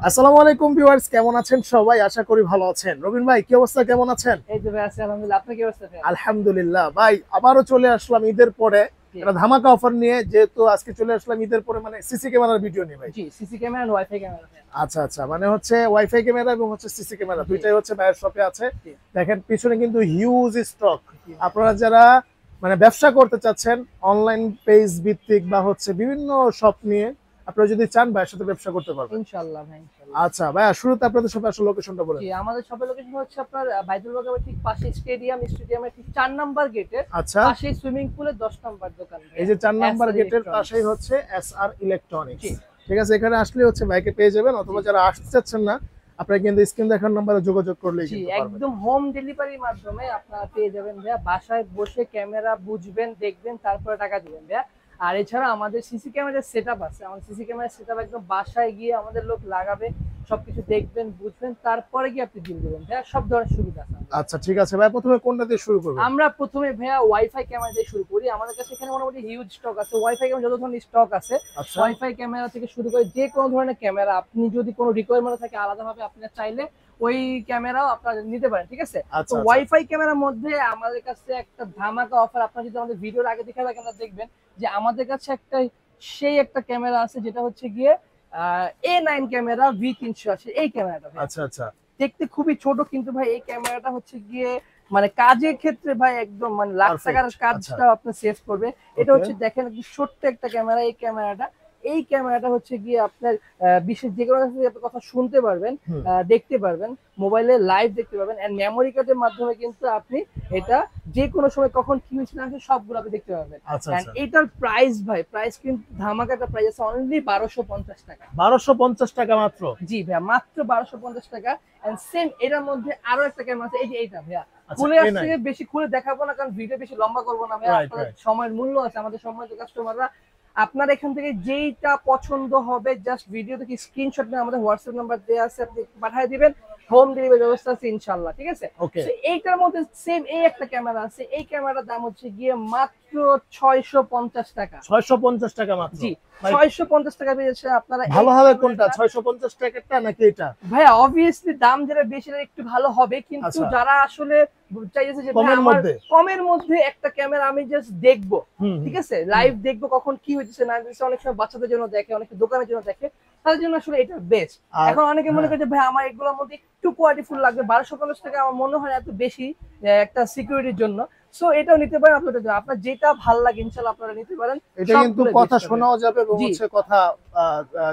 আসসালামু আলাইকুম ভিউয়ার্স, কেমন আছেন সবাই? আশা করি ভালো আছেন। রবিন ভাই, কি অবস্থা, কেমন আছেন? এই তো ভাই আছি আলহামদুলিল্লাহ। আপনি কি অবস্থা ভাই? আলহামদুলিল্লাহ ভাই, আবারও চলে আসলাম ঈদের পরে জি একটা ধামাকা অফার নিয়ে। যেহেতু আজকে চলে আসলাম ঈদের পরে, মানে সিসি ক্যামেরার ভিডিও নিয়ে ভাই। জি সিসি ক্যামেরা আর ওয়াইফাই ক্যামেরা ভাই। আচ্ছা আচ্ছা, মানে হচ্ছে ওয়াইফাই ক্যামেরা এবং হচ্ছে সিসি ক্যামেরা জি দুইটাই হচ্ছে ভাইয়ের শপে আছে। জি দেখেন পিছনে কিন্তু হিউজ স্টক। জি আপনারা যারা মানে ব্যবসা করতে চাচ্ছেন অনলাইন পেজ ভিত্তিক বা হচ্ছে বিভিন্ন শপ নিয়ে, আপনারা যদি চান ভাইয়ের সাথে ব্যবসা করতে পারবেন। ইনশাআল্লাহ ভাই ইনশাআল্লাহ। আচ্ছা ভাইয়া, শুরুতে আপনাদের শপে আসলে লোকেশনটা বলেন। জি আমাদের শপের লোকেশন হচ্ছে আপনার বাইতুল মোকাররমের ঠিক পাশে স্টেডিয়ামের ঠিক 4 নাম্বার গেটের আচ্ছা, পাশে সুইমিং পুলের 10 নাম্বার দোকান ভাই। এই যে 4 নাম্বার SR গেটের ইলেকট্রনিক্স। পাশেই হচ্ছে এসআর ইলেকট্রনিক্স। জি ঠিক আছে, এখানে আসলে হচ্ছে বাইকে পেয়ে যাবেন, অথবা জি যারা আসতে চাচ্ছেন না আপনারা কিন্তু স্ক্রিন দেখার নাম্বারে যোগাযোগ করলেই জি কিন্তু পারবেন। একদম হোম ডেলিভারির মাধ্যমে আপনারা পেয়ে যাবেন ভাইয়া। বাসায় বসে ক্যামেরা বুঝবেন, দেখবেন, তারপরে টাকা দিবেন ভাইয়া। আর এছাড়া আমাদের সিসি ক্যামেরার সেটআপ আছে। আমাদের সিসি ক্যামেরার সেটআপ একদম বাসায় গিয়ে আমাদের লোক লাগাবে, সবকিছু দেখবেন, বুঝবেন, তারপরে গিয়ে আপনি বিল দেবেন ভাইয়া। সব ধরনের সুবিধা আছে আমাদের। আচ্ছা ঠিক আছে ভাই, প্রথমে কোনটা দিয়ে শুরু করবেন? আমরা প্রথমে ভাইয়া ওয়াইফাই ক্যামেরা দিয়ে শুরু করি। আমাদের কাছে এখানে মোটামুটি হিউজ স্টক আছে। ওয়াইফাই ক্যামেরা যত ধরনের স্টক আছে, আচ্ছা ওয়াইফাই ক্যামেরা থেকে শুরু করে যে কোনো ধরনের ক্যামেরা আপনি যদি কোনো রিকোয়ারমেন্ট থাকে আলাদাভাবে আপনারা চাইলে ওই ক্যামেরাও আপনারা নিতে পারেন, ঠিক আছে? তো আচ্ছা আচ্ছা ওয়াইফাই ক্যামেরার মধ্যে আমাদের কাছে একটা ধামাকা অফার। আপনারা যদি আমাদের ভিডিওর আগে দেখে থাকেন আপনারা দেখবেন যে আমাদের কাছে একটা ক্যামেরা আছে, যেটা হচ্ছে গিয়ে A9 ক্যামেরা V380। এই ক্যামেরাটা ভাই আচ্ছা আচ্ছা, দেখতে খুবই ছোট, কিন্তু ভাই এই ক্যামেরাটা হচ্ছে গিয়ে মানে কাজের ক্ষেত্রে ভাই একদম মানে লাখ টাকার পারফেক্ট। আচ্ছা, কাজটা আপনি সেভ করবে। এটা ওকে, হচ্ছে দেখেন একটু ছোট্ট একটা ক্যামেরা। এই ক্যামেরাটা হচ্ছে গিয়ে আপনার বিশেষ যে কোনো কথা শুনতে পারবেন, হুম, দেখতে পারবেন, মোবাইলে লাইভ দেখতে পারবেন, এন্ড মেমোরি কার্ডের মাধ্যমে কিন্তু আপনি এটা যে কোনো সময় কখন কি হয়েছে না হয়েছে সবগুলো আপনি দেখতে পারবেন। আচ্ছা এন্ড আচ্ছা। এটার প্রাইস ভাই, প্রাইস কিন্তু ধামাকাটা প্রাইস আছে অনলি 1250 টাকা। 1250 টাকা মাত্র? জি ভাইয়া, মাত্র 1250 টাকা। এন্ড সেম এটার মধ্যে আরো একটা ক্যামেরা আছে, এই যে এইটা ভাইয়া। আচ্ছা, খুলে এ আসছে নাই, বেশি খুলে দেখাবো না, কারণ ভিডিও বেশি লম্বা করবো না ভাইয়া। রাইট আপনাদের রাইট। সময়ের মূল্য আছে, আমাদের সম্মানিত কাস্টমাররা। আপনার এখান থেকে যেইটা পছন্দ হবে জাস্ট ভিডিও থেকে স্ক্রিনশট নিয়ে আমাদের হোয়াটসঅ্যাপ নাম্বার দেওয়া আছে, আপনি পাঠিয়ে দিবেন। হোম ডেলিভারি ব্যবস্থা আছে ইনশাআল্লাহ, ঠিক আছে? ওকে, তো এইটার মধ্যে সেম এই একটা ক্যামেরা আছে। এই ক্যামেরার দাম হচ্ছে গিয়ে মাত্র 650 টাকা। 650 টাকা মাত্র? জি ভাই 650 টাকা পেয়েছে আপনারা এই ভালো হবে কোনটা, ক্যামেরাটা। 650 টাকারটা নাকি এটা? ভাইয়া অবভিয়াসলি দাম যেটা বেশি সেটা একটু ভালো হবে, কিন্তু আচ্ছা, যারা আসলে চাইছে যে ভাই কমের আমার মধ্যে? কমের মধ্যে একটা ক্যামেরা আমি জাস্ট দেখবো, হুম হুম ঠিক আছে, লাইভ দেখবো কখন কি হচ্ছে না হচ্ছে, অনেক সময় বাচ্চাদের জন্য দেখে, অনেকে দোকানের জন্য দেখে, তাদের জন্য আসলে এটা বেস্ট। আর এখন অনেকে মনে হ্যাঁ, করে যে ভাই আমার এগুলোর মধ্যে একটু কোয়ালিটিফুল লাগবে, 1250 টাকা আমার মনে হয় এত বেশি একটা সিকিউরিটির জন্য। সো এটাও নিতে পারেন আপনাদের, আপনার যেটা ভালো লাগে ইনশাআল্লাহ আপনারা নিতে পারেন। এটা কিন্তু সবগুলো কথা বেস্ট হবে। শোনাও যাবে এবং জি হচ্ছে কথা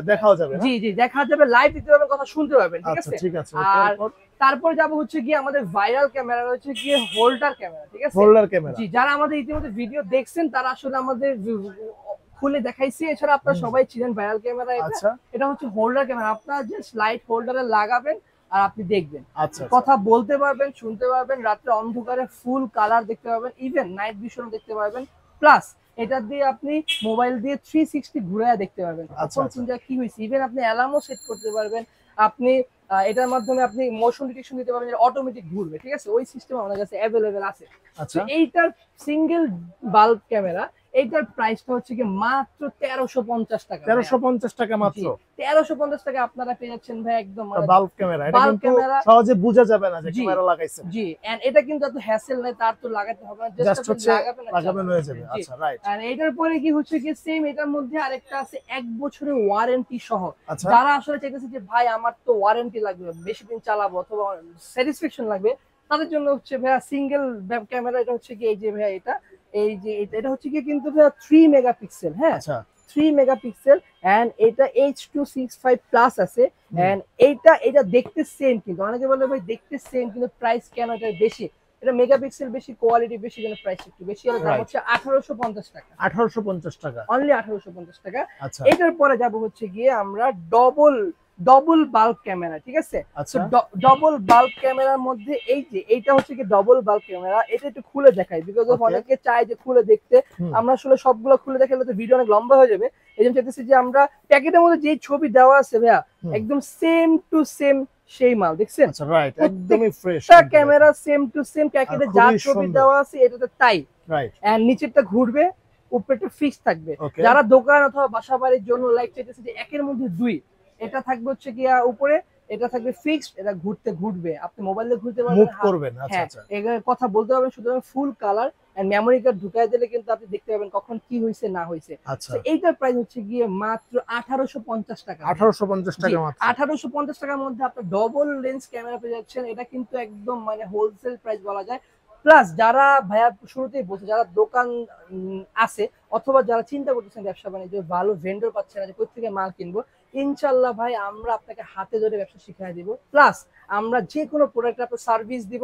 দেখাও যাবে না? জি জি দেখা যাবে, লাইভ দিতে পারবেন, কথা শুনতে পারবেন, ঠিক আচ্ছা আছে? ঠিক আছে, ওকে। আর এরপর? তারপর যাব হচ্ছে গিয়ে আমাদের ভাইরাল ক্যামেরা রয়েছে গিয়ে হোল্ডার ক্যামেরা, ঠিক আছে? Holder camera? জি যারা আমাদের ইতিমধ্যে ভিডিও দেখছেন তারা আসলে আমাদের খুলে দেখাইছি। এছাড়া আপনারা হুম, সবাই ছিলেন ভাইরাল ক্যামেরা। এটা আচ্ছা এটা হচ্ছে হোল্ডার ক্যামেরা। আপনারা জাস্ট লাইট হোল্ডারে লাগাবেন আর আপনি দেখবেন, আচ্ছা আচ্ছা, কথা বলতে পারবেন, শুনতে পারবেন, রাত্রে অন্ধকারে ফুল কালার দেখতে পারবেন, ইভেন নাইট ভিশন দেখতে পারবেন। প্লাস এটা দিয়ে আপনি মোবাইল দিয়ে 360 ঘুরে দেখতে পারবেন আচ্ছা কখন আচ্ছা, কোন জায়গায় কি হয়েছে। ইভেন আপনি অ্যালার্মও সেট করতে পারবেন। আপনি এটার মাধ্যমে আপনি মোশন ডিটেকশন দিতে পারবেন, যেটা অটোমেটিক ঘুরবে, ঠিক আছে? ওই সিস্টেম আমাদের কাছে অ্যাভেলেবেল আছে। তো আচ্ছা এইটার সিঙ্গেল বাল্ব ক্যামেরা, এইটার প্রাইসটা হচ্ছে কি মাত্র 1350 টাকা। 1350 টাকা মাত্র? 1350 টাকা আপনারা পেয়ে যাচ্ছেন ভাই একদম মানে বাল্ব ক্যামেরা, এটা বাল্ব কিন্তু ক্যামেরা। সহজে বোঝা যাবে না যে জি ক্যামেরা লাগাইছেন, জি এন্ড এটা কিন্তু এত হ্যাসেল নাই, তার তো লাগাতে হবে না, জাস্ট জাস্ট আপনি হচ্ছে লাগাবেন আর লাগাবেন চালাবেন। হয়ে যাবে। জি আচ্ছা রাইট, আর এটার পরে কি হচ্ছে কি সেম এটার মধ্যে আরেকটা আছে 1 বছরের ওয়ারেন্টি সহ। আচ্ছা যারা আসলে চাইতেছে যে ভাই আমার তো ওয়ারেন্টি লাগবে, বেশি দিন চালাবো অথবা স্যাটিসফ্যাকশন লাগবে, তাদের জন্য হচ্ছে ভাইয়া সিঙ্গেল ক্যামেরা। এটা হচ্ছে কি এই যে ভাইয়া এটা, এই যে এটা হচ্ছে কি কিন্তু ভাইয়া 3 মেগাপিক্সেল, হ্যাঁ আচ্ছা, 3 মেগাপিক্সেল। এন্ড এটা H265 প্লাস আছে। হুম, এন্ড এটা দেখতে সেম, কিন্তু অনেকে বলে ভাই দেখতে সেম কিন্তু প্রাইস কেন এটা বেশি? এটা মেগাপিক্সেল বেশি, কোয়ালিটি বেশি, জন্য প্রাইস একটু বেশি। এর দাম রাইট, হচ্ছে 1850 টাকা। 1850 টাকা? অনলি 1850 টাকা। আচ্ছা এটার পরে যাব হচ্ছে গিয়ে আমরা ডবল ডবল বাল্ব ক্যামেরা, ঠিক আছে? তো আচ্ছা, ডবল বাল্ব ক্যামেরার মধ্যে এই যে এইটা হচ্ছে কি ডবল বাল্ব ক্যামেরা। এটা একটু খুলে দেখাই, বিকজ অফ ওকে, অনেকে চায় যে খুলে দেখতে। হুম, আমরা আসলে সবগুলো খুলে দেখালে তো ভিডিও অনেক লম্বা হয়ে যাবে। এই জন্য চাইতেছি যে আমরা প্যাকেটের মধ্যে যেই ছবি দেওয়া আছে ভাইয়া হুম, একদম সেম টু সেম সেই মাল, দেখছেন? আচ্ছা রাইট, একদমই ফ্রেশ প্রত্যেকটা ক্যামেরা সেম টু সেম আর প্যাকেটে যা খুবই ছবি সুন্দর, দেওয়া আছে এটাতে তাই। রাইট, এন্ড নিচেরটা ঘুরবে, উপরেরটা ফিক্স থাকবে। ওকে, যারা দোকান অথবা বাসা বাড়ির জন্য লাইক চাইতেছে যে একের মধ্যে দুই, এটা থাকবে হচ্ছে গিয়া উপরে, এটা থাকবে ফিক্সড, এটা ঘুরবে, আপনি মোবাইলে ঘুরতে মুভ পারবেন, করবেন। আচ্ছা হ্যাঁ আচ্ছা এখানে কথা বলতে পারবেন, শুধু full colour and memory card ঢুকাই দিলে কিন্তু আপনি দেখতে পাবেন কখন কি হয়েছে না হয়েছে। আচ্ছা। তো এইটার প্রাইস হচ্ছে গিয়ে মাত্র 1850 টাকা। 1850 টাকা মাত্র। 1850 টাকার মধ্যে আপনি ডবল লেন্স ক্যামেরা পেয়ে যাচ্ছেন। এটা কিন্তু একদম মানে হোলসেল প্রাইস বলা যায়। প্লাস যারা ভাইয়া শুরুতেই বলছে, যারা দোকান আছে অথবা যারা চিন্তা করতেছেন ব্যবসা বাণিজ্য, ভালো ভেন্ডর পাচ্ছেন না যে কোথা থেকে মাল কিনবো, ইনশাল্লাহ ভাই আমরা আপনাকে হাতে ধরে ব্যবসা শিখিয়ে দিব। প্লাস আমরা যে কোনো প্রোডাক্ট আপনার সার্ভিস দিব,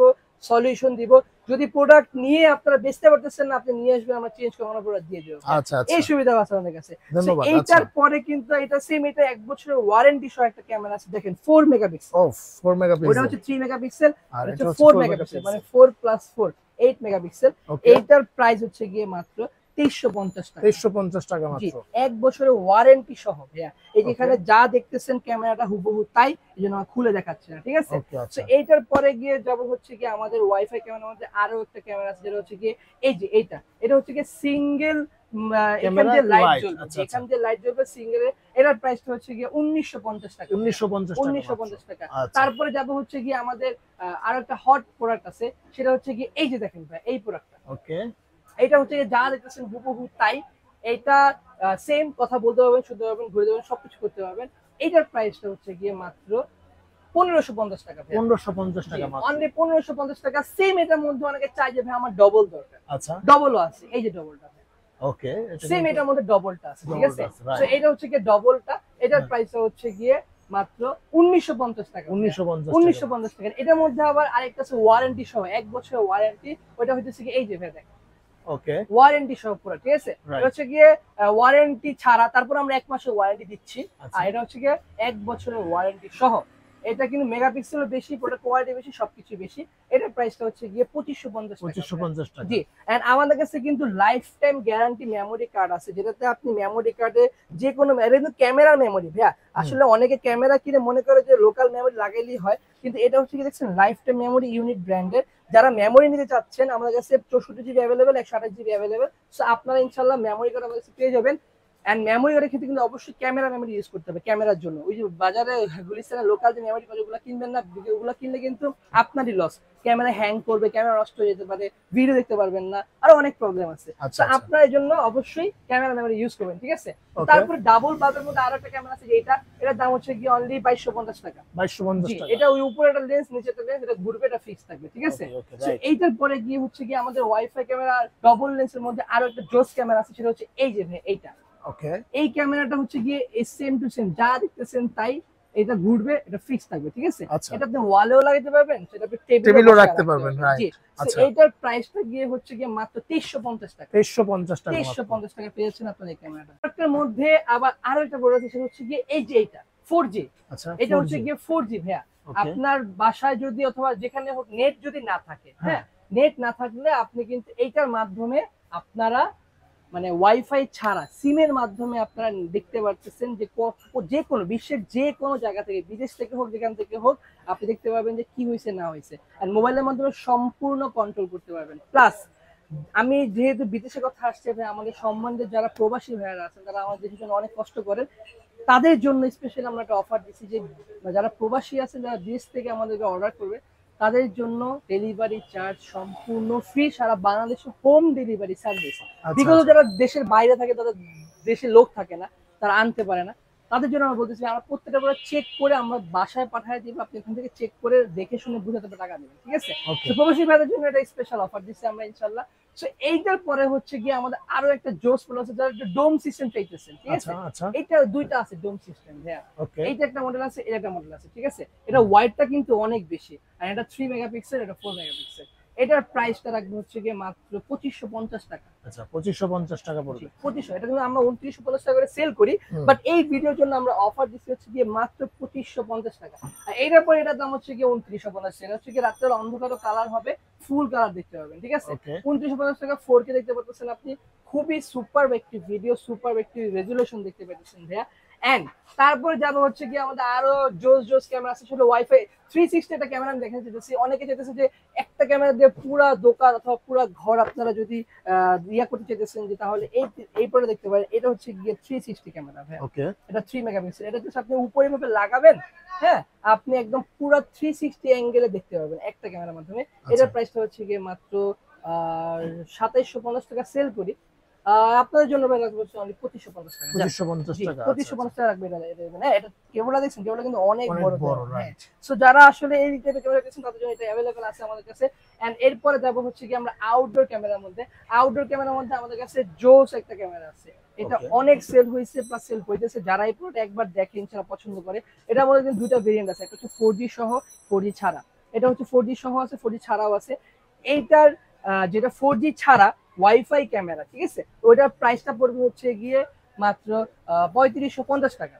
সলিউশন দিব। যদি প্রোডাক্ট নিয়ে আপনারা বেচতে পারতেছেন না, আপনি নিয়ে আসবেন, আমরা চেঞ্জ করে আমরা প্রোডাক্ট দিয়ে দেবো। আচ্ছা আচ্ছা, এই সুবিধা আছে আমাদের কাছে। ধন্যবাদ। এইটার পরে কিন্তু এটা সেম, এটা 1 বছরের ওয়ারেন্টি সহ একটা ক্যামেরা আছে, দেখেন 4 মেগাপিক্সেল। ও 4 মেগাপিক্সেল, ওটা হচ্ছে 3 মেগাপিক্সেল, আর এটা এটা হচ্ছে হচ্ছে 4 4 মেগাপিক্সেল, মেগাপিক্সেল। মানে 4 প্লাস 4 8 মেগাপিক্সেল। ওকে, এইটার প্রাইস হচ্ছে গিয়ে মাত্র 2350 টাকা। 2350 টাকা জি, মাত্র। 1 বছরের ওয়ারেন্টি সহ ভাইয়া। এই যে Okay. এখানে যা দেখতেছেন ক্যামেরাটা হুবহু তাই, এইজন্য আমি খুলে দেখাচ্ছি না, ঠিক আছে? ওকে তো আচ্ছা, এইটার পরে গিয়ে যাব হচ্ছে কি আমাদের ওয়াইফাই ক্যামেরার মধ্যে আরো একটা ক্যামেরা আছে, যেটা হচ্ছে কি এই যে এইটা, এটা হচ্ছে কি সিঙ্গেল, এখান Camera দিয়ে লাইট light, জ্বলবে, আচ্ছা, এখান দিয়ে লাইট জ্বলবে সিঙ্গেল। এটার প্রাইসটা হচ্ছে কি 1950 টাকা। 1950 টাকা 1950 টাকা। আচ্ছা। তারপরে যাব হচ্ছে কি আমাদের আরো একটা হট প্রোডাক্ট আছে, সেটা হচ্ছে কি এই যে দেখেন ভাই, এই প্রোডাক্টটা, ওকে, এটা হচ্ছে যা দেখতেছেন হুবহু তাই। এটা সেম কথা বলতে পারবেন, শুনতে পারবেন, ঘুরে দেবেন, সবকিছু করতে পারবেন। এটার প্রাইসটা হচ্ছে গিয়ে মাত্র 1550 টাকা। 1550 টাকা মাত্র। অনলি 1550 টাকা। সেম এটার মধ্যে অনেকে চাই যে ভাই আমার ডবল দরকার, আচ্ছা, ডবলও আছে, এই যে ডবলটা, ওকে, সেম এটার মধ্যে ডবলটা আছে, ঠিক আছে? double আছে, right. তো এটা হচ্ছে গিয়ে ডবলটা, এটার হ্যাঁ। প্রাইসটা হচ্ছে গিয়ে মাত্র 1950 টাকা। 1950 টাকা। এটার মধ্যে আবার আরেকটা আছে ওয়ারেন্টি সহ, 1 বছরের ওয়ারেন্টি। ওটা হচ্ছে কি এই যে ভাই দেখেন, ওকে, ওয়ারেন্টি সহ পুরো, ঠিক আছে? Right. এটা হচ্ছে গিয়ে ওয়ারেন্টি ছাড়া, তারপর আমরা 1 মাসের ওয়ারেন্টি দিচ্ছি। আচ্ছা। আর এটা হচ্ছে গিয়ে 1 বছরের ওয়ারেন্টি সহ। এটা কিন্তু মেগাপিক্সেলও বেশি, প্রোডাক্ট কোয়ালিটি বেশি, সবকিছু বেশি। এটার প্রাইসটা হচ্ছে গিয়ে 2550 টাকা। 2550 টাকা। জি, এন্ড আমাদের কাছে কিন্তু life time guarantee memory card আছে, যেটাতে আপনি মেমোরি কার্ডে যে কোনো, এটা কিন্তু ক্যামেরার মেমোরি ভাইয়া। আসলে অনেকে ক্যামেরা কিনে মনে করে যে লোকাল মেমোরি লাগাইলেই হয়, কিন্তু এটা হচ্ছে কি দেখছেন লাইফ টাইম মেমোরি ইউনিট ব্র্যান্ডের। যারা মেমোরি নিতে চাচ্ছেন, আমাদের কাছে 64 GB available, 128 GB available. So আপনারা ইনশাআল্লাহ মেমোরি কার্ড আমাদের কাছে পেয়ে যাবেন। এন্ড মেমোরি কার্ডের ক্ষেত্রে কিন্তু অবশ্যই ক্যামেরা মেমোরি ইউজ করতে হবে ক্যামেরার জন্য। ওই যে বাজারে গুলিস্তানের লোকাল যে মেমোরি কার্ড, ওগুলো কিনবেন না, ওগুলো কিনলে কিন্তু আপনারই লস। ক্যামেরা হ্যাং করবে, ক্যামেরা নষ্ট হয়ে যেতে পারে, ভিডিও দেখতে পারবেন না, আরো অনেক প্রবলেম আছে। আচ্ছা, তো আচ্ছা। আপনার এই জন্য অবশ্যই ক্যামেরা মেমোরি ইউজ করবেন, ঠিক আছে? Okay. তারপরে ডাবল বাল্বের মধ্যে আরো একটা ক্যামেরা আছে, যেটা এটার দাম হচ্ছে কি অনলি 2250 টাকা। 2250 জি, টাকা। এটা ওই উপরে একটা লেন্স, নিচে একটা লেন্স, এটা ঘুরবে, এটা ফিক্স থাকবে, ঠিক আছে? Okay, okay, So, right. এইটার পরে গিয়ে হচ্ছে কি আমাদের ওয়াইফাই ক্যামেরা ডবল লেন্সের মধ্যে আরো একটা জোস ক্যামেরা আছে, সেটা হচ্ছে এই যে ভাই এইটা। ওকে, এই ক্যামেরাটা হচ্ছে গিয়ে সেম টু সেম, যা দেখতেছেন তাই। এটা ঘুরবে, এটা ফিক্স থাকবে, ঠিক আছে? আচ্ছা। এটা আপনি ওয়ালেও লাগাতে পারবেন, সেটা আপনি টেবিলেও টেবিলেও রাখতে পারবেন, right. জি। আচ্ছা। এইটার প্রাইসটা গিয়ে হচ্ছে গিয়ে মাত্র 2350 টাকা। 2350 টাকা মাত্র। 2350 টাকা পেয়েছেন আপনার এই ক্যামেরাটা। এটার মধ্যে আবার আরো একটা বড় আছে, সেটা হচ্ছে গিয়ে এই যে এইটা 4G। আচ্ছা, এটা 4G হচ্ছে গিয়ে 4G ভাইয়া। Okay. আপনার বাসায় যদি অথবা যেখানে হোক নেট যদি না থাকে, হ্যাঁ, নেট না থাকলে আপনি কিন্তু এইটার মাধ্যমে আপনারা মানে ওয়াইফাই ছাড়া সিমের মাধ্যমে আপনারা দেখতে পারতেছেন যে যে কোনো বিশ্বের যে কোনো জায়গা থেকে, বিদেশ থেকে হোক, যেখান থেকে হোক, আপনি দেখতে পারবেন যে কি হয়েছে না হয়েছে। আর মোবাইলের মাধ্যমে সম্পূর্ণ কন্ট্রোল করতে পারবেন। প্লাস আমি যেহেতু বিদেশের কথা আসছে, আমাদের সম্বন্ধে যারা প্রবাসী ভাইয়ারা আছেন, তারা আমাদের দেশের জন্য অনেক কষ্ট করেন, তাদের জন্য স্পেশালি আমরা একটা অফার দিচ্ছি যে যারা প্রবাসী আছেন, যারা বিদেশ থেকে আমাদেরকে অর্ডার করবে, তাদের জন্য ডেলিভারি চার্জ সম্পূর্ণ ফ্রি, সারা বাংলাদেশে হোম ডেলিভারি সার্ভিস। বিকজ যারা দেশের বাইরে থাকে, তাদের দেশে লোক থাকে না, তারা আনতে পারে না, তাদের জন্য আমরা বলতেছি আমরা প্রত্যেকটা করে চেক করে আমরা বাসায় পাঠিয়ে দিব, আপনি এখান থেকে চেক করে দেখে শুনে বুঝে তারপর টাকা দেবেন, ঠিক আছে? Okay. তো প্রবাসী ভাইদের জন্য এটা স্পেশাল অফার দিচ্ছি আমরা ইনশাআল্লাহ। সো এইটার পরে হচ্ছে গিয়ে আমাদের আরো একটা জোস প্লাস আছে, যারা একটা ডোম সিস্টেম চাইতেছেন, ঠিক আছে? আচ্ছা, আচ্ছা, এটা দুইটা আছে ডোম সিস্টেম ভাইয়া। ওকে, এইটা একটা মডেল আছে, এটা একটা মডেল আছে, ঠিক আছে? এটা ওয়াইডটা কিন্তু অনেক বেশি, আর এটা 3 মেগাপিক্সেল, এটা 4 মেগাপিক্সেল। এটার প্রাইসটা রাখবো হচ্ছে গিয়ে মাত্র 2550 টাকা। আচ্ছা, 2550 টাকা পড়বে। 2500, এটা কিন্তু আমরা 2950 টাকা করে সেল করি, হুম। বাট এই ভিডিওর জন্য আমরা অফার দিচ্ছি হচ্ছে গিয়ে মাত্র 2550 টাকা। আর এটার পরে এটার দাম হচ্ছে গিয়ে 2950। এটা হচ্ছে গিয়ে রাত্রে অন্ধকার কালার হবে, ফুল কালার দেখতে পাবেন, ঠিক আছে? Okay. 2950 টাকা 4K দেখতে পাচ্ছেন আপনি, খুবই সুপার একটি ভিডিও, সুপার একটি রেজুলেশন দেখতে পাচ্ছেন ভাইয়া। এন্ড তারপরে যাবো হচ্ছে কি আমাদের আরো জোস জোস ক্যামেরা আছে, সেটা ওয়াইফাই 360 একটা ক্যামেরা আমি দেখেন যেতেছি, অনেকে চাইতেছে যে একটা ক্যামেরা দিয়ে পুরা দোকান অথবা পুরা ঘর আপনারা যদি ইয়া করতে চাইতেছেন যে তাহলে এই পরে দেখতে পারেন, এটা হচ্ছে গিয়ে 360 ক্যামেরা ভাই। ওকে, এটা 3 মেগাপিক্সেল, এটা জাস্ট আপনি উপরে ভাবে লাগাবেন, হ্যাঁ আপনি একদম পুরো 360 অ্যাঙ্গেলে দেখতে পারবেন একটা ক্যামেরার মাধ্যমে। এটার প্রাইসটা হচ্ছে গিয়ে মাত্র 2750 টাকা সেল করি, আপনাদের জন্য ভাই রাখবো অনলি 2550 টাকা। 2550 টাকা, 2550 টাকা রাখবে এটা মানে এটা কেবলটা দেখছেন, কেবলটা কিন্তু অনেক অনেক বড় বড়, হ্যাঁ। রাইট। সো যারা আসলে এই টাইপের ক্যামেরা দেখছেন তাদের জন্য এটা अवेलेबल আছে আমাদের কাছে। এন্ড এরপরে যাব হচ্ছে কি আমরা আউটডোর ক্যামেরার মধ্যে। আউটডোর ক্যামেরার মধ্যে আমাদের কাছে জোস একটা ক্যামেরা আছে, এটা Okay. অনেক সেল হয়েছে প্লাস সেল হইতেছে, যারা এই প্রোডাক্ট একবার দেখে ইনশাআল্লাহ পছন্দ করে। এটার মধ্যে কিন্তু দুইটা ভেরিয়েন্ট আছে, একটা হচ্ছে 4G সহ 4G ছাড়া। এটা হচ্ছে 4G সহ আছে, 4G ছাড়াও আছে। এইটার যেটা 4G ছাড়া ওয়াইফাই ক্যামেরা, ঠিক আছে, ওইটার প্রাইসটা পড়বে হচ্ছে গিয়ে মাত্র 3550 টাকা।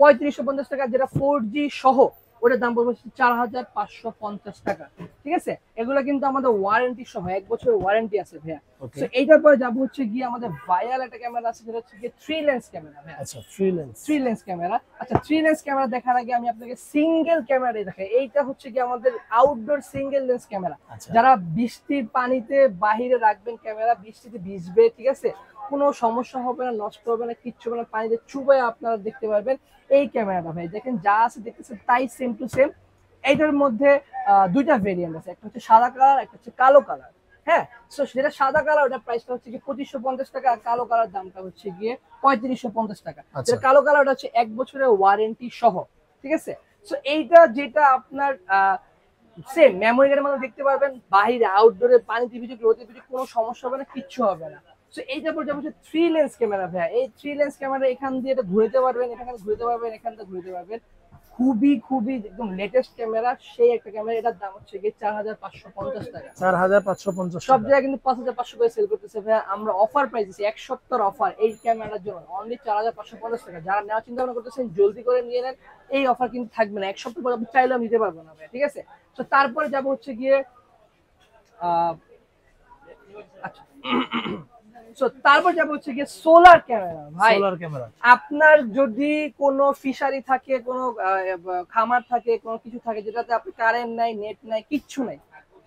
3550 টাকা যেটা 4G সহ, ওটার দাম পড়বে 4550 টাকা, ঠিক আছে। এগুলো কিন্তু আমাদের ওয়ারেন্টি সহ, 1 বছরের ওয়ারেন্টি আছে ভাইয়া। ওকে, তো এইটার পরে যাবো হচ্ছে গিয়ে আমাদের ভাইরাল একটা ক্যামেরা আছে, যেটা হচ্ছে গিয়ে 3 লেন্স ক্যামেরা ভাইয়া। আচ্ছা, 3 লেন্স। 3 lens camera. আচ্ছা 3 লেন্স ক্যামেরা দেখার আগে আমি আপনাকে সিঙ্গেল ক্যামেরা দেখাই। এইটা হচ্ছে কি আমাদের আউটডোর সিঙ্গেল লেন্স ক্যামেরা, আচ্ছা, যারা বৃষ্টির পানিতে বাহিরে রাখবেন ক্যামেরা, বৃষ্টিতে ভিজবে, ঠিক আছে, কোনো সমস্যা হবে না, নষ্ট হবে না, কিচ্ছু হবে না, পানিতে চুবাই আপনারা দেখতে পারবেন এই ক্যামেরাটা ভাই। দেখেন যা আছে দেখতেছেন তাই সেম টু সেম। এইটার মধ্যে দুইটা ভেরিয়েন্ট আছে, একটা হচ্ছে সাদা কালার, একটা হচ্ছে কালো কালার। হ্যাঁ, সো যেটা সাদা কালার ওটার প্রাইসটা হচ্ছে কি 2550 টাকা, আর কালো কালার দামটা হচ্ছে গিয়ে 3550 টাকা। আচ্ছা। যেটা কালো কালার ওটা হচ্ছে 1 বছরের ওয়ারেন্টি সহ, ঠিক আছে। সো এইটা যেটা আপনার সেম মেমোরি কার্ডের মধ্যে দেখতে পারবেন, বাইরে আউটডোরে পানিতে ভিজে রোদে ভিজে কোনো সমস্যা হবে না, কিচ্ছু হবে না। সো এইটা পর যাবো 3 লেন্স ক্যামেরা ভাইয়া। এই 3 লেন্স ক্যামেরা এখান দিয়ে এটা ঘুরতে পারবেন, এখানে ঘুরতে পারবেন, এখান থেকে ঘুরতে পারবেন। খুবই খুবই একদম লেটেস্ট ক্যামেরা, সেই একটা ক্যামেরা। এটার দাম হচ্ছে গিয়ে 4550 টাকা। 4550 সব টাকা। জায়গায় কিন্তু 5500 করে সেল করতেছে ভাইয়া। আমরা অফার প্রাইস দিচ্ছি, 1 সপ্তাহের অফার এই ক্যামেরার জন্য অনলি 4550 টাকা। যারা নেওয়ার চিন্তা ভাবনা করতেছেন জলদি করে নিয়ে নেন, এই অফার কিন্তু থাকবে না, 1 সপ্তাহ পর আপনি চাইলেও নিতে পারবেন না ভাইয়া, ঠিক আছে। তো তারপরে যাব হচ্ছে গিয়ে আচ্ছা সো তারপর যাব হচ্ছে গিয়ে সোলার ক্যামেরা ভাই। Solar camera. আপনার যদি কোনো ফিশারি থাকে, কোনো খামার থাকে, কোনো কিছু থাকে যেটাতে আপনি কারেন্ট নাই, নেট নাই, কিচ্ছু নাই,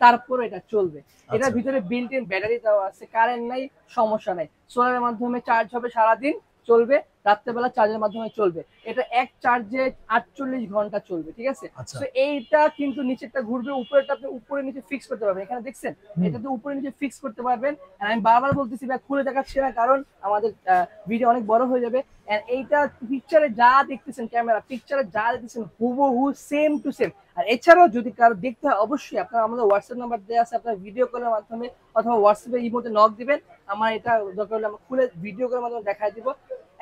তারপরে এটা চলবে। এটার ভিতরে বিল্ট ইন ব্যাটারি দেওয়া আছে, কারেন্ট নাই, সমস্যা নাই, সোলারের মাধ্যমে চার্জ হবে, সারাদিন চলবে, রাত্রেবেলা চার্জের মাধ্যমে চলবে। এটা এক চার্জে 48 ঘন্টা চলবে, ঠিক আছে। আচ্ছা। তো এইটা কিন্তু নিচেরটা ঘুরবে, উপরেরটা আপনি উপরে নিচে ফিক্স করতে পারবেন, এখানে দেখছেন এটাতে উপরে নিচে ফিক্স করতে পারবেন। আর আমি বারবার বলতেছি ভাই খুলে দেখাচ্ছি না, কারণ আমাদের ভিডিও অনেক বড় হয়ে যাবে। এন্ড এইটা পিকচারে যা দেখতেছেন, ক্যামেরা পিকচারে যা দেখতেছেন হুবহু সেম টু সেম। আর এছাড়াও যদি কারো দেখতে হয়, অবশ্যই আপনার আমাদের হোয়াটসঅ্যাপ নাম্বার দেওয়া আছে, আপনার ভিডিও কলের মাধ্যমে অথবা হোয়াটসঅ্যাপে এই মধ্যে নক দিবেন, আমার এটা দরকার হলে আমরা খুলে ভিডিও কলের মাধ্যমে দেখাই দিব।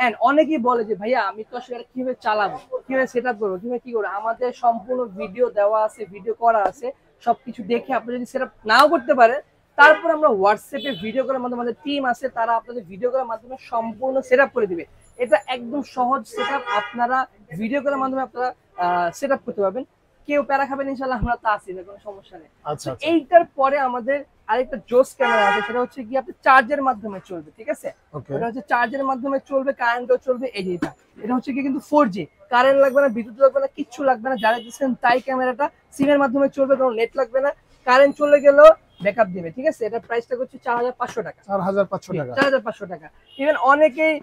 এন্ড অনেকেই বলে যে ভাইয়া আমি তো আসলে কিভাবে চালাবো, কিভাবে সেট আপ করবো, কিভাবে কি করবো, আমাদের সম্পূর্ণ ভিডিও দেওয়া আছে, ভিডিও করা আছে, সবকিছু দেখে আপনি যদি সেট আপ নাও করতে পারেন, তারপর আমরা হোয়াটসঅ্যাপে ভিডিও কলের মাধ্যমে, আমাদের টিম আছে, তারা আপনাদের ভিডিও কলের মাধ্যমে সম্পূর্ণ সেট আপ করে দিবে। এটা একদম সহজ সেট আপ, আপনারা ভিডিও কলের মাধ্যমে আপনারা সেট আপ করতে পারবেন। কেউ প্যারা খাবেন ইনশাল্লাহ, আমরা তো আছি না, কোনো সমস্যা নেই। আচ্ছা, এইটার পরে আমাদের আরেকটা জোস ক্যামেরা আছে, সেটা হচ্ছে কি আপনি চার্জের মাধ্যমে চলবে, ঠিক আছে। ওকে, এটা হচ্ছে চার্জের মাধ্যমে চলবে, কারেন্টও চলবে। এই যে এটা হচ্ছে কি কিন্তু 4G, কারেন্ট লাগবে না, বিদ্যুৎ লাগবে না, কিচ্ছু লাগবে না, যারা দিচ্ছেন তাই ক্যামেরাটা সিমের মাধ্যমে চলবে, কোনো নেট লাগবে না, কারেন্ট চলে গেলেও ব্যাকআপ দিবে, ঠিক আছে। এটা প্রাইসটা হচ্ছে 4500 টাকা। 4500 টাকা। 4500 টাকা। ইভেন অনেকেই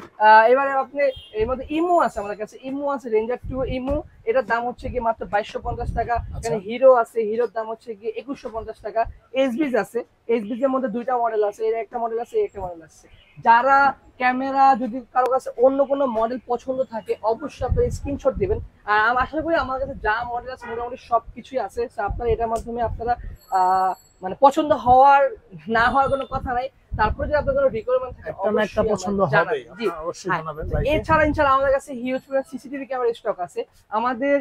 এবারে আপনি এর মধ্যে ইমো আছে আমাদের কাছে, ইমো আছে, রেঞ্জার 2 ইমো, এটার দাম হচ্ছে কি মাত্র 2250 টাকা। এখানে হিরো আছে, হিরোর দাম হচ্ছে কি 2150 টাকা। এসবিজ আছে, এসবিজ এর মধ্যে দুইটা মডেল আছে, এর একটা মডেল আছে, একটা মডেল আছে। যারা ক্যামেরা যদি কারো কাছে অন্য কোনো মডেল পছন্দ থাকে, অবশ্যই আপনি স্ক্রিনশট দিবেন। আর আমি আশা করি আমার কাছে যা মডেল আছে মোটামুটি সবকিছুই আছে। আপনারা এটার মাধ্যমে আপনারা মানে পছন্দ হওয়ার না হওয়ার কোনো কথা নাই। তারপরে যদি আপনার কোনো রিকোয়ারমেন্ট থাকে, একটা পছন্দ হবে, অবশ্যই জানাবেন ভাই। এছাড়া ইনশাআল্লাহ আমাদের কাছে হিউজ পরিমাণ সিসিটিভি ক্যামেরা স্টক আছে। আমাদের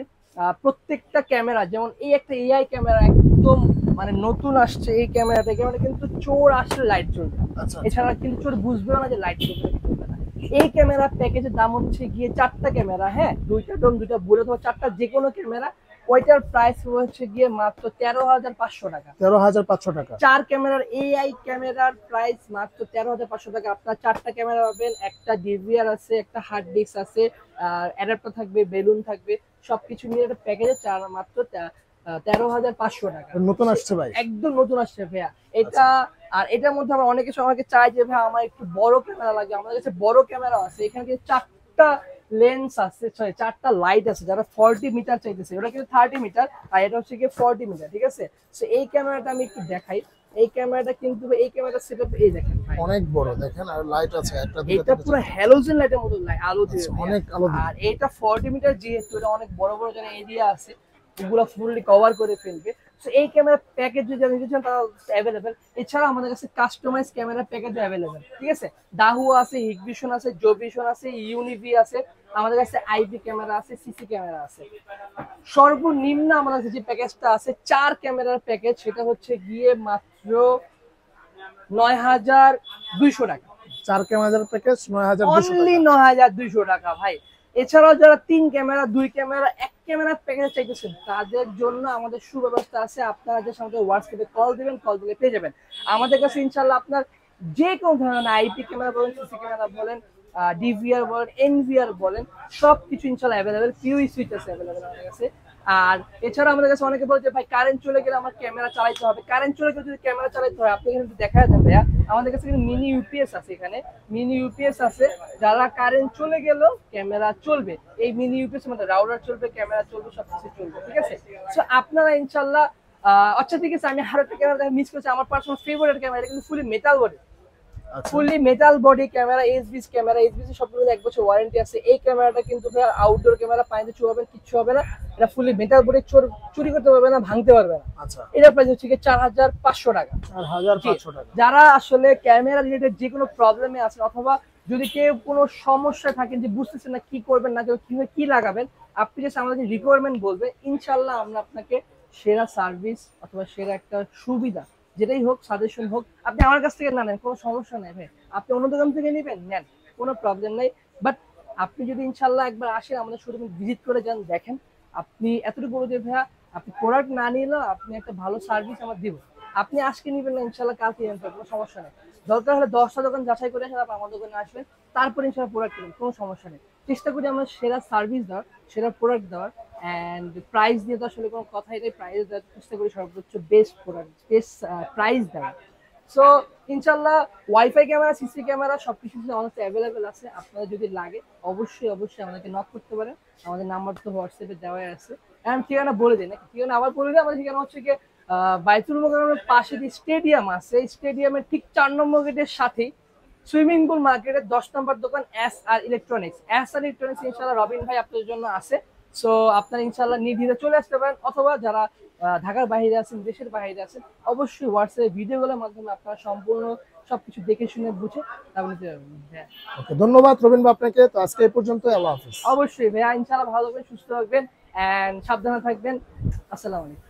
প্রত্যেকটা ক্যামেরা, যেমন এই একটা এআই ক্যামেরা একদম মানে নতুন আসছে, এই ক্যামেরাটা কিন্তু চোর আসলে লাইট জ্বলবে, আচ্ছা, এছাড়া কিন্তু চোর বুঝবেও না যে লাইট জ্বলবে না। এই ক্যামেরা প্যাকেজের দাম হচ্ছে গিয়ে 4টা ক্যামেরা, হ্যাঁ, 2টা ডোম, 2টা বুলেট অথবা 4টা যে কোনো ক্যামেরা ওইটার প্রাইস হচ্ছে গিয়ে মাত্র 13,500 টাকা। 13,500 টাকা। 4 ক্যামেরার এআই ক্যামেরার প্রাইস মাত্র 13,500 টাকা। আপনার 4টা ক্যামেরা পাবেন, একটা ডিভিআর আছে, একটা হার্ড ডিস্ক আছে, অ্যাডাপ্টার থাকবে, বেলুন থাকবে, সবকিছু মিলে একটা প্যাকেজে মাত্র 13,500 টাকা। নতুন আসছে ভাই, একদম নতুন আসছে ভাইয়া এটা। আর এটার মধ্যে আমরা অনেকে আমাকে চাই যে ভাই আমার একটু বড় ক্যামেরা লাগে, আমাদের কাছে বড় ক্যামেরা আছে। এখানে কিন্তু 4টা লেন্স আছে, সরি 4টা লাইট আছে। যারা 40 মিটার চাইতেছে, ওটা কিন্তু 30 মিটার, আর এটা হচ্ছে কি 40 মিটার, ঠিক আছে। সো এই ক্যামেরাটা আমি একটু দেখাই। এই ক্যামেরাটা কিন্তু এই ক্যামেরাটা সেটআপ এই দেখেন ভাই, অনেক বড় দেখেন, আর লাইট আছে একটা দুটো এটা পুরো হ্যালোজেন লাইটের মতো আলো দিয়ে, অনেক আলো আর এটা 40 মিটার, যেহেতু এটা অনেক বড় বড় যেন এরিয়া আছে ওগুলো ফুললি কভার করে ফেলবে। সো এই ক্যামেরা প্যাকেজ যদি নিতে চান তাহলে অ্যাভেলেবেল। এছাড়া আমাদের কাছে কাস্টমাইজ ক্যামেরা প্যাকেজও অ্যাভেলেবেল, ঠিক আছে। দাহু আছে, হিগভিশন আছে, জোভিশন আছে, ইউনিভি আছে, আমাদের কাছে আইপি ক্যামেরা আছে, সিসি ক্যামেরা আছে। সর্বনিম্ন আমাদের কাছে যে প্যাকেজটা আছে 4 ক্যামেরার প্যাকেজ, সেটা হচ্ছে গিয়ে মাত্র 9,200 টাকা। 4 ক্যামেরার প্যাকেজ 9,200 অনলি টাকা। 9,200 টাকা ভাই। এছাড়াও যারা 3 ক্যামেরা, 2 ক্যামেরা, 1 ক্যামেরার প্যাকেজ চাইতেছেন, তাদের জন্য আমাদের সুব্যবস্থা আছে। আপনারা যে আমাদের হোয়াটসঅ্যাপে কল দিবেন, কল দিলে পেয়ে যাবেন আমাদের কাছে ইনশাআল্লাহ। আপনার যে কোনো ধরনের আইপি ক্যামেরা বলেন, সিসি ক্যামেরা বলেন, ডিভিআর বলেন, এনভিআর বলেন, সবকিছু ইনশাআল্লাহ অ্যাভেলেবেল। পিউই সুইচ আছে অ্যাভেলেবেল আমাদের কাছে। আর এছাড়া আমাদের কাছে অনেকে বলে যে ভাই কারেন্ট চলে গেলে আমার ক্যামেরা চালাইতে হবে। কারেন্ট চলে গেলে যদি ক্যামেরা চালাইতে হয়, আপনি কিন্তু দেখা দেন ভাইয়া, আমাদের কাছে কিন্তু মিনি ইউপিএস আছে। এখানে মিনি ইউপিএস আছে, যারা কারেন্ট চলে গেলেও ক্যামেরা চলবে। এই মিনি ইউপিএস মধ্যে রাউটার চলবে, ক্যামেরা চলবে, সবকিছু চলবে, ঠিক আছে। সো আপনারা ইনশাআল্লাহ আচ্ছা ঠিক আছে, আমি আরো একটা ক্যামেরা মিস করেছি, আমার পার্সোনাল ফেভারিট ক্যামেরা, এটা কিন্তু fully metal body, fully metal body camera, HBC camera. HBC সবগুলো 1 বছর ওয়ারেন্টি আছে। এই ক্যামেরাটা কিন্তু আউটডোর ক্যামেরা, পানিতে চুবাবেন কিচ্ছু হবে না। এটা ফুললি মেটাল বডি, চুরি করতে পারবে না, ভাঙতে পারবে না। আচ্ছা, এটার প্রাইস হচ্ছে 4,500 টাকা। 4,500 টাকা। যারা আসলে ক্যামেরা রিলেটেড যে কোনো প্রবলেমে আছেন, অথবা যদি কেউ কোনো সমস্যা থাকেন যে বুঝতেছেন না কি করবেন না কিভাবে কি লাগাবেন, আপনি জাস্ট আমাদের রিকোয়ারমেন্ট বলবেন, ইনশাআল্লাহ আমরা আপনাকে সেরা সার্ভিস অথবা সেরা একটা সুবিধা যেটাই হোক, সাজেশন হোক, আপনি আমার কাছ থেকে না নেন, কোনো সমস্যা নেই ভাই। আপনি অন্য দোকান থেকে নেবেন, নেন, কোনো প্রবলেম নেই। বাট আপনি যদি ইনশাআল্লাহ একবার আসেন, আমাদের শোরুমে ভিজিট করে যান, দেখেন, আপনি এতটুকু বলে যে ভাইয়া আপনি প্রোডাক্ট না নিলেও আপনি একটা ভালো সার্ভিস আমার দিব। আপনি আজকে নিবেন না, ইনশাআল্লাহ কালকে নেবেন, কোনো সমস্যা নেই। দরকার হলে 10টা দোকান যাচাই করে আসেন, আপনি আমার দোকানে আসবেন, তারপর ইনশাআল্লাহ প্রোডাক্ট নেবেন, কোনো সমস্যা নেই। চেষ্টা করি আমরা সেরা সার্ভিস দেওয়ার, সেরা প্রোডাক্ট দেওয়ার, অ্যান্ড প্রাইস দিয়ে তো আসলে কোনো কথাই নেই। প্রাইস দেওয়ার চেষ্টা করি, সর্বোচ্চ বেস্ট প্রোডাক্ট, বেস্ট প্রাইস দেওয়ার। সো ইনশাআল্লাহ ওয়াইফাই ক্যামেরা, সিসি ক্যামেরা সবকিছু আমাদের অ্যাভেলেবেল আছে। আপনাদের যদি লাগে অবশ্যই অবশ্যই আমাদেরকে নক করতে পারেন। আমাদের নাম্বার তো হোয়াটসঅ্যাপে দেওয়াই আছে। আমি ঠিকানা বলে দিই নাকি? ঠিকানা আবার বলে দিই। আমাদের ঠিকানা হচ্ছে গিয়ে বাইতুল মোকাররমের পাশে যে স্টেডিয়াম আছে, এই স্টেডিয়ামের ঠিক 4 নম্বর গেটের সাথেই সুইমিং পুল মার্কেটের 10 নম্বর দোকান SR ইলেকট্রনিক্স। SR ইলেকট্রনিক্স ইনশাআল্লাহ রবিন ভাই আপনাদের জন্য আছে। সো আপনারা ইনশাআল্লাহ নির্দ্বিধায় চলে আসতে পারেন, অথবা যারা ঢাকার বাইরে আছেন, দেশের বাইরে আছেন, অবশ্যই হোয়াটসঅ্যাপে ভিডিওগুলোর মাধ্যমে আপনারা সম্পূর্ণ সবকিছু দেখে শুনে বুঝে তারপরে নিতে পারবেন। হ্যাঁ, ওকে, ধন্যবাদ রবিন ভাই আপনাকে। তো আজকে এই পর্যন্ত, আল্লাহ হাফেজ। অবশ্যই ভাইয়া, ইনশাআল্লাহ ভালো থাকবেন, সুস্থ থাকবেন, এন্ড সাবধানে থাকবেন। আসসালামু আলাইকুম।